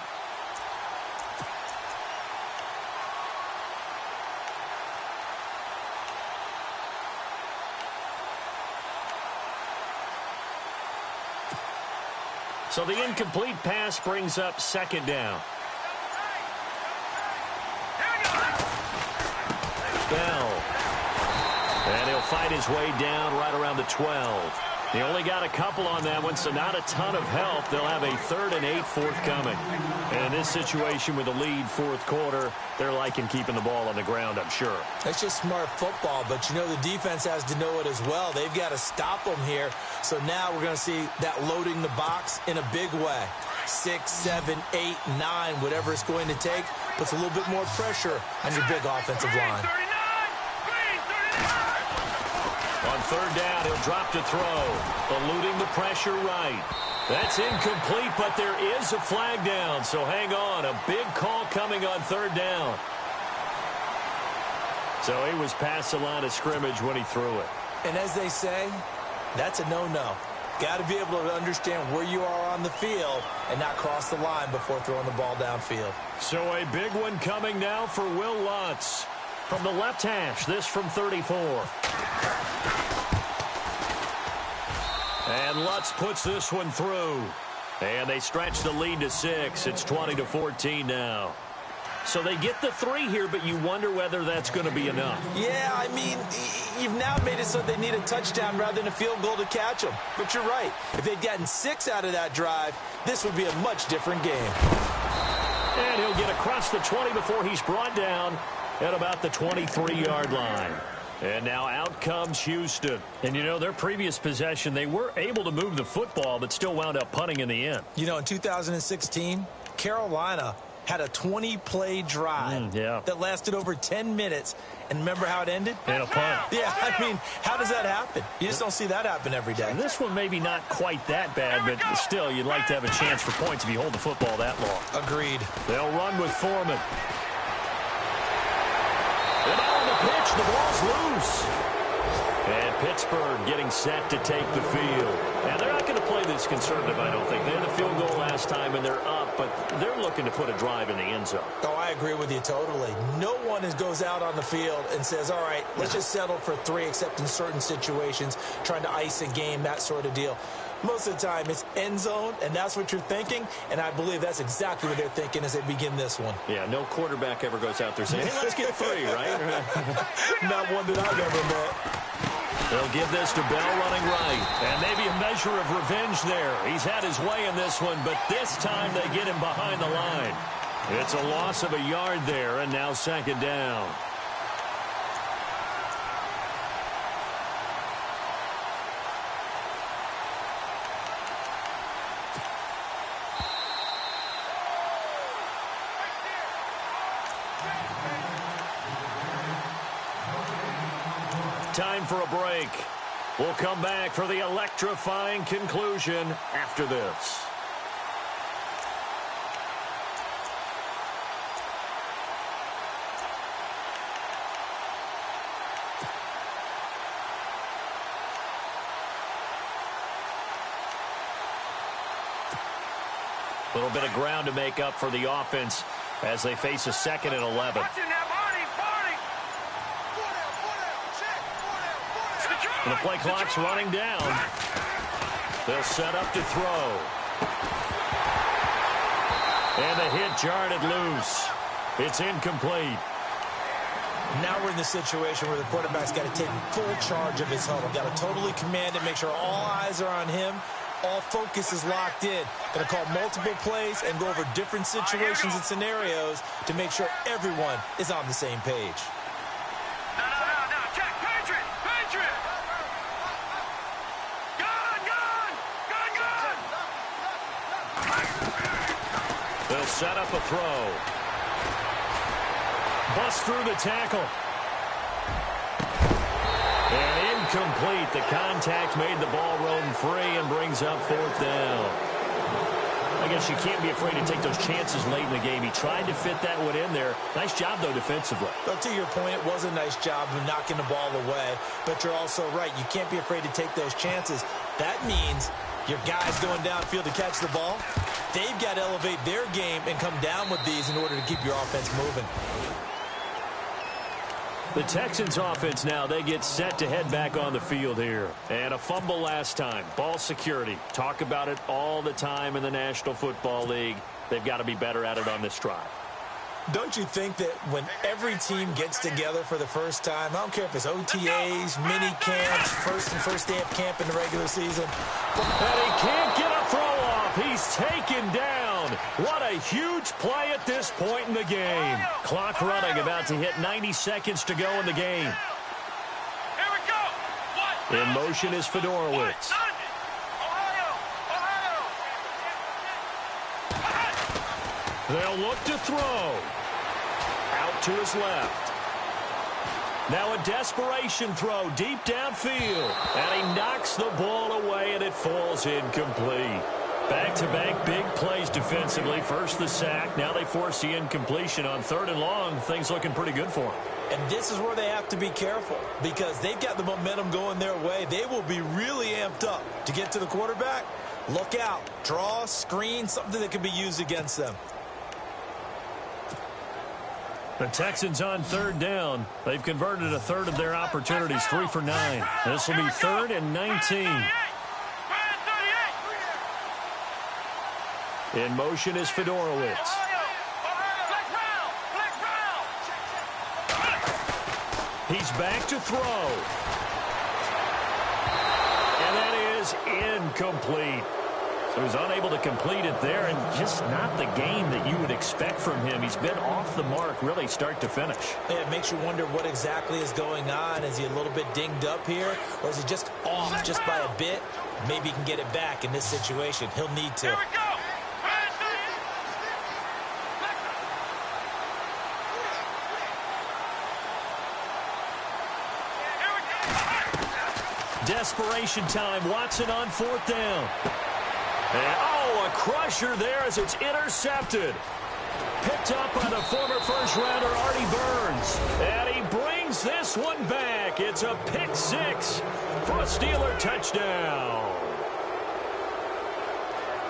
So the incomplete pass brings up 2nd down. Bell. And he'll fight his way down right around the 12. He only got a couple on that one, so not a ton of help. They'll have a 3rd and 8 forthcoming. And in this situation with the lead 4th quarter, they're liking keeping the ball on the ground, I'm sure. That's just smart football, but you know the defense has to know it as well. They've got to stop them here. So now we're going to see that loading the box in a big way. 6, 7, 8, 9, whatever it's going to take, puts a little bit more pressure on your big offensive line. On third down, he'll drop to throw. Eluding the pressure right. That's incomplete, but there is a flag down, so hang on. A big call coming on third down. So he was past the line of scrimmage when he threw it. And as they say, that's a no-no. Got to be able to understand where you are on the field and not cross the line before throwing the ball downfield. So a big one coming now for Will Lutz. From the left hash, this from 34. And Lutz puts this one through. And they stretch the lead to 6. It's 20-14 now. So they get the 3 here, but you wonder whether that's going to be enough. Yeah, I mean, you've now made it so they need a touchdown rather than a field goal to catch them. But you're right. If they'd gotten 6 out of that drive, this would be a much different game. And he'll get across the 20 before he's brought down at about the 23-yard line. And now out comes Houston. And, you know, their previous possession, they were able to move the football, but still wound up punting in the end. You know, in 2016, Carolina had a 20-play drive that lasted over 10 minutes. And remember how it ended? In a punt. Yeah, I mean, how does that happen? You just don't see that happen every day. And this one maybe not quite that bad, but still, you'd like to have a chance for points if you hold the football that long. Agreed. They'll run with Foreman. And on the pitch, the ball's loose. And Pittsburgh getting set to take the field. Now, they're not going to play this conservative, I don't think. They had a field goal last time, and they're up, but they're looking to put a drive in the end zone. Oh, I agree with you totally. No one goes out on the field and says, all right, let's just settle for 3, except in certain situations, trying to ice a game, that sort of deal. Most of the time, it's end zone, and that's what you're thinking, and I believe that's exactly what they're thinking as they begin this one. Yeah, no quarterback ever goes out there saying, hey, let's get 3, right? Not one that I've ever met. They'll give this to Bell running right. And maybe a measure of revenge there. He's had his way in this one, but this time they get him behind the line. It's a loss of a yard there, and now second down. Time for a break. We'll come back for the electrifying conclusion after this. A little bit of ground to make up for the offense as they face a 2nd and 11. And the play clock's running down. They'll set up to throw. And the hit jarred it loose. It's incomplete. Now we're in the situation where the quarterback's got to take full charge of his huddle. Got to totally command it, make sure all eyes are on him. All focus is locked in. Going to call multiple plays and go over different situations and scenarios to make sure everyone is on the same page. They'll set up a throw. Bust through the tackle. And incomplete. The contact made the ball roam free and brings up 4th down. I guess you can't be afraid to take those chances late in the game. He tried to fit that one in there. Nice job, though, defensively. Well, to your point, it was a nice job of knocking the ball away. But you're also right. You can't be afraid to take those chances. That means your guys going downfield to catch the ball, they've got to elevate their game and come down with these in order to keep your offense moving. The Texans offense now, they get set to head back on the field here. And a fumble last time. Ball security. Talk about it all the time in the National Football League. They've got to be better at it on this drive. Don't you think that when every team gets together for the first time, I don't care if it's OTAs, mini camps, first day of camp in the regular season. And he can't get a throw off. He's taken down. What a huge play at this point in the game. Clock running, about to hit 90 seconds to go in the game. Here we go. In motion is Fedorowicz. They'll look to throw. Out to his left. Now a desperation throw deep downfield. And he knocks the ball away, and it falls incomplete. Back-to-back big plays defensively. First the sack. Now they force the incompletion on 3rd and long. Things looking pretty good for them. And this is where they have to be careful because they've got the momentum going their way. They will be really amped up to get to the quarterback. Look out. Draw, screen, something that can be used against them. The Texans on 3rd down. They've converted a third of their opportunities, 3 for 9. This will be 3rd and 19. In motion is Fedorowicz. He's back to throw. And that is incomplete. So he's unable to complete it there, and just not the game that you would expect from him. He's been off the mark really start to finish. Yeah, it makes you wonder what exactly is going on. Is he a little bit dinged up here, or is he just off just by a bit? Maybe he can get it back in this situation. He'll need to. Desperation time. Watson on 4th down. And, oh, a crusher there as it's intercepted. Picked up by the former first-rounder Artie Burns. And he brings this one back. It's a pick 6 for a Steeler touchdown.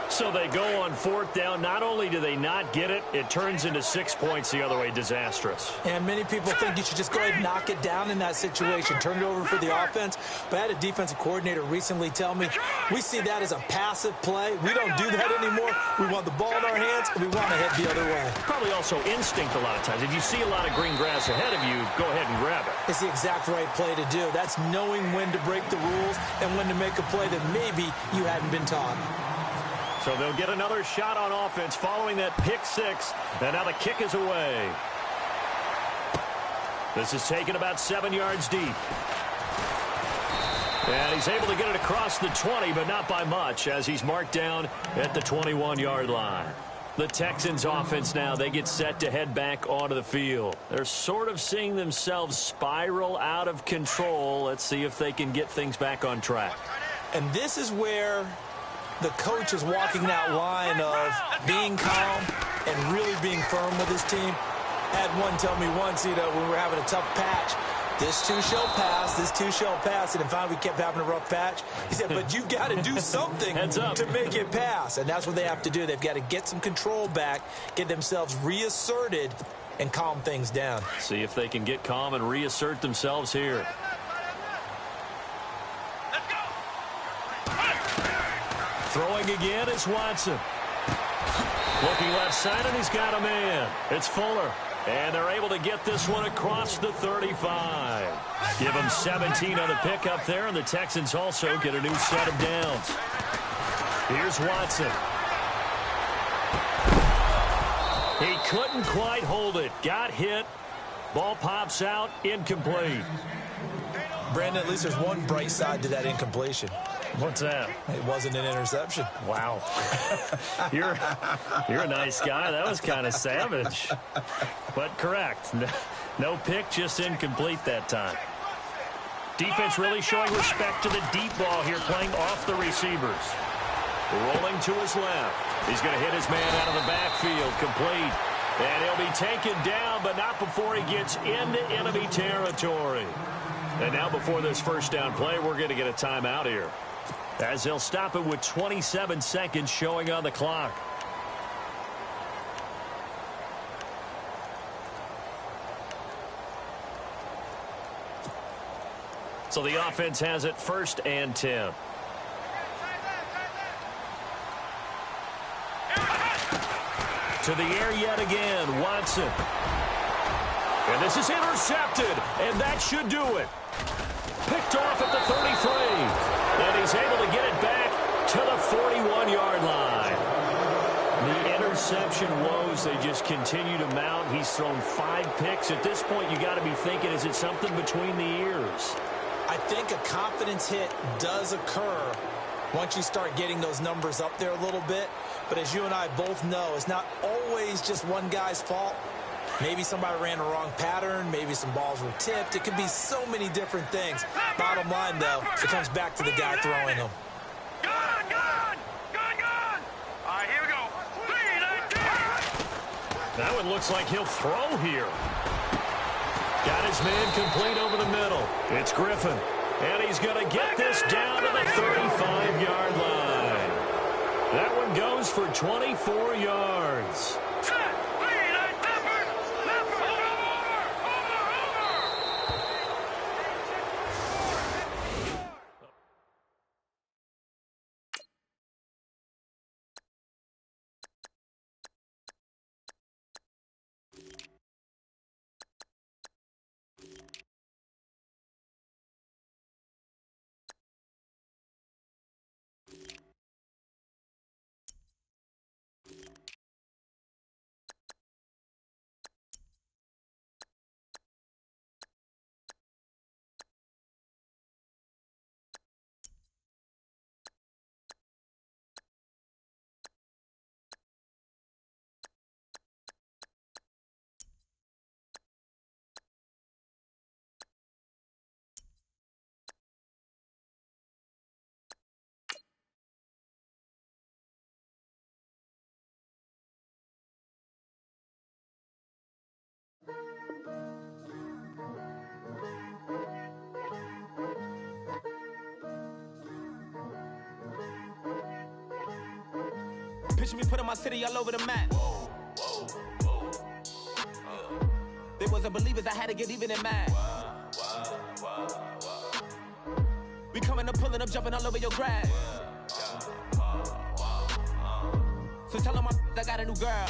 So they go on 4th down. Not only do they not get it, it turns into 6 points the other way. Disastrous. And many people think you should just go ahead and knock it down in that situation. Turn it over for the offense. But I had a defensive coordinator recently tell me, we see that as a passive play. We don't do that anymore. We want the ball in our hands, and we want to head the other way. Probably also instinct a lot of times. If you see a lot of green grass ahead of you, go ahead and grab it. It's the exact right play to do. That's knowing when to break the rules and when to make a play that maybe you hadn't been taught. So they'll get another shot on offense following that pick 6. And now the kick is away. This is taken about 7 yards deep. And he's able to get it across the 20, but not by much, as he's marked down at the 21-yard line. The Texans offense now, they get set to head back onto the field. They're sort of seeing themselves spiral out of control. Let's see if they can get things back on track. And this is where the coach is walking that line of being calm and really being firm with his team. I had one tell me once, when we were having a tough patch, this too shall pass, this too shall pass. And finally we kept having a rough patch. He said, but you've got to do something to make it pass. And that's what they have to do. They've got to get some control back, get themselves reasserted, and calm things down. See if they can get calm and reassert themselves here. Throwing again is Watson. Looking left side, and he's got a man. It's Fuller. And they're able to get this one across the 35. Give him 17 on the pickup there, and the Texans also get a new set of downs. Here's Watson. He couldn't quite hold it. Got hit. Ball pops out. Incomplete. Brandon, at least there's one bright side to that incompletion. What's that? It wasn't an interception. Wow. You're a nice guy. That was kind of savage. But correct. No pick, just incomplete that time. Defense really showing respect to the deep ball here, playing off the receivers. Rolling to his left. He's going to hit his man out of the backfield. Complete. And he'll be taken down, but not before he gets into enemy territory. And now before this first down play, we're going to get a timeout here, as they'll stop it with 27 seconds showing on the clock. So the offense has it 1st and 10. To the air yet again, Watson. And this is intercepted, and that should do it. Picked off at the 33. And he's able to get it back to the 41-yard line. The interception woes, they just continue to mount. He's thrown 5 picks. At this point, you got to be thinking, is it something between the ears? I think a confidence hit does occur once you start getting those numbers up there a little bit. But as you and I both know, it's not always just one guy's fault. Maybe somebody ran the wrong pattern. Maybe maybe some balls were tipped. It could be so many different things. Bottom line, though, it comes back to the guy throwing them. Gun! All right, here we go. 3, 9, 10. That one looks like he'll throw here. Got his man complete over the middle. It's Griffin. And he's going to get this down to the 35-yard line. That one goes for 24 yards. Picture me putting my city all over the map. They wasn't believers, I had to get even and mad. We coming up, pulling up, jumping all over your grass. So tell them I got a new girl.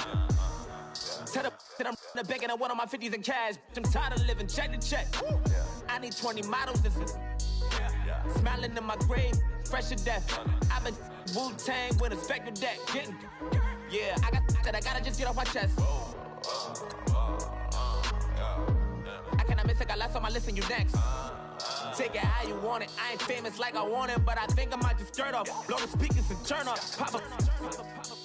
Tell them that I'm the bank and I want on my 50s in cash. I'm tired of living check to check. I need 20 models, this is smiling in my grave, fresh to death. I've been Wu-Tang with a spectre deck. Getting, yeah, I got that, I gotta just get off my chest. I cannot miss it, got last on my list and you next. Take it how you want it. I ain't famous like I want it, but I think I might just skirt off. Blow the speakers and turn up. Pop up.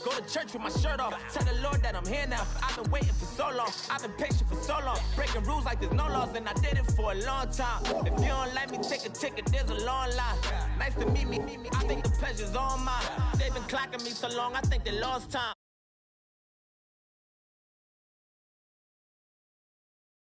Go to church with my shirt off. Tell the Lord that I'm here now. I've been waiting for so long. I've been patient for so long. Breaking rules like there's no laws, and I did it for a long time. If you don't like me, take a ticket. There's a long line. Nice to meet me. I think the pleasure's all mine. They've been clocking me so long, I think they lost time.